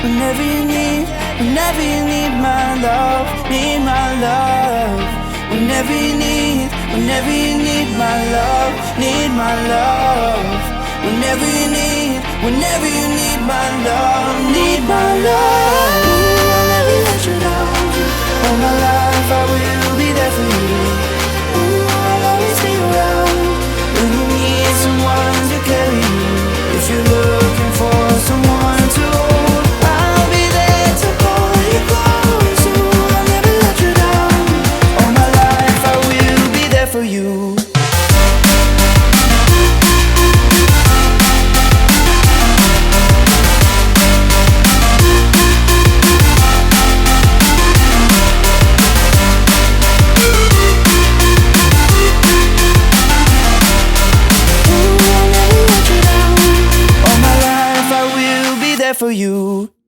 whenever you need, whenever you need my love, need my love. Whenever you need, whenever you need my love, need my love. Whenever you need, whenever you need my love, need my love. Ooh, I'll never let you down. All my life I will be there for you. Ooh, I'll always be around when you need someone to carry you. If you're looking for someone to hold, I'll be there to hold you close. Ooh, I'll never let you down. All my life I will be there for you. For you.